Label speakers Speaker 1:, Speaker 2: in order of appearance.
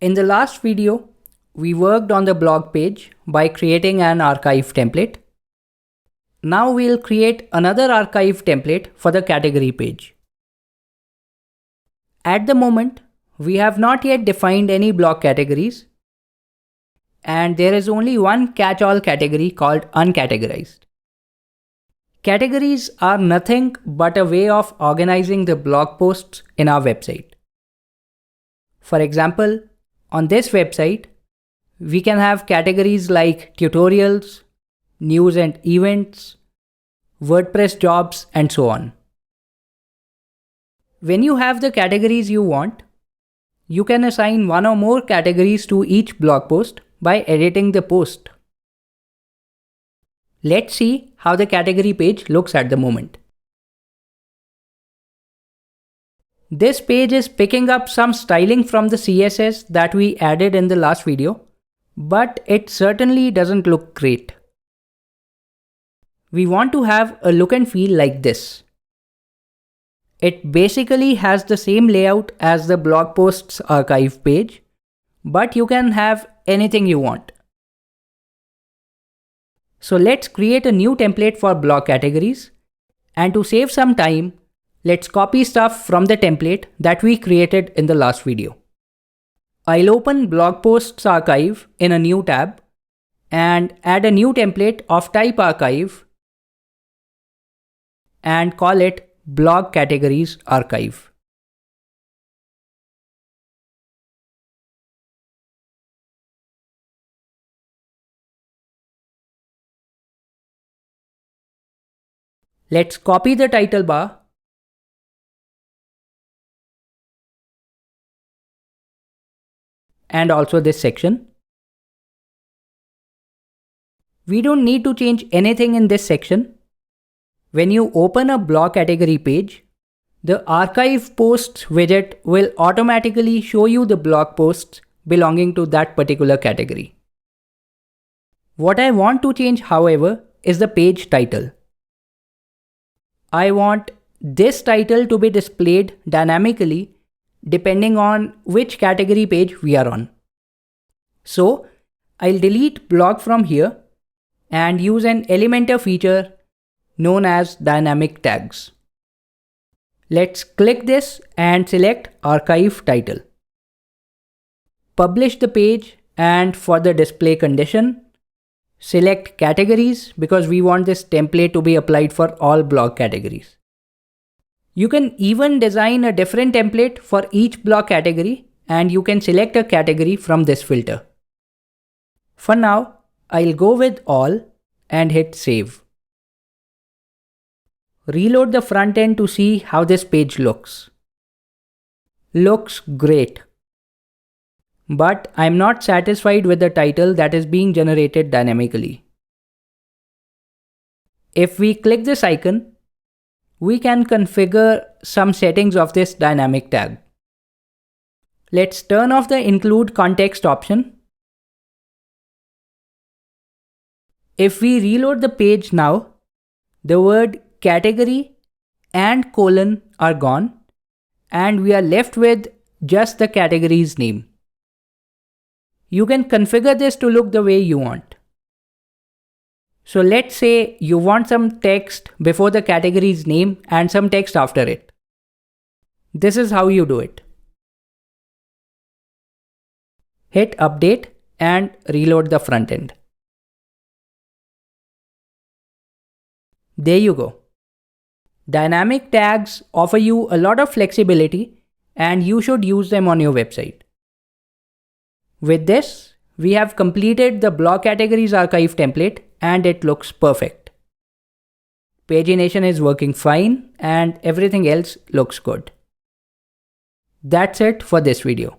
Speaker 1: In the last video, we worked on the blog page by creating an archive template. Now we'll create another archive template for the category page. At the moment, we have not yet defined any blog categories, and there is only one catch-all category called uncategorized. Categories are nothing but a way of organizing the blog posts in our website. For example, on this website, we can have categories like tutorials, news and events, WordPress jobs, and so on. When you have the categories you want, you can assign one or more categories to each blog post by editing the post. Let's see how the category page looks at the moment. This page is picking up some styling from the CSS that we added in the last video, but it certainly doesn't look great. We want to have a look and feel like this. It basically has the same layout as the blog post's archive page, but you can have anything you want. So let's create a new template for blog categories, and to save some time, let's copy stuff from the template that we created in the last video. I'll open blog posts archive in a new tab and add a new template of type archive and call it blog categories archive. Let's copy the title bar and also this section. We don't need to change anything in this section. When you open a blog category page, the archive posts widget will automatically show you the blog posts belonging to that particular category. What I want to change, however, is the page title. I want this title to be displayed dynamically depending on which category page we are on. So I'll delete blog from here and use an Elementor feature known as dynamic tags. Let's click this and select archive title. Publish the page, and for the display condition, select categories because we want this template to be applied for all blog categories. You can even design a different template for each blog category, and you can select a category from this filter. For now, I'll go with all and hit save. Reload the front end to see how this page looks. Looks great. But I'm not satisfied with the title that is being generated dynamically. If we click this icon, we can configure some settings of this dynamic tag. Let's turn off the include context option. If we reload the page now, the word category and colon are gone, and we are left with just the category's name. You can configure this to look the way you want. So let's say you want some text before the category's name and some text after it. This is how you do it. Hit update and reload the front end. There you go. Dynamic tags offer you a lot of flexibility, and you should use them on your website. With this, we have completed the blog categories archive template, and it looks perfect. Pagination is working fine and everything else looks good. That's it for this video.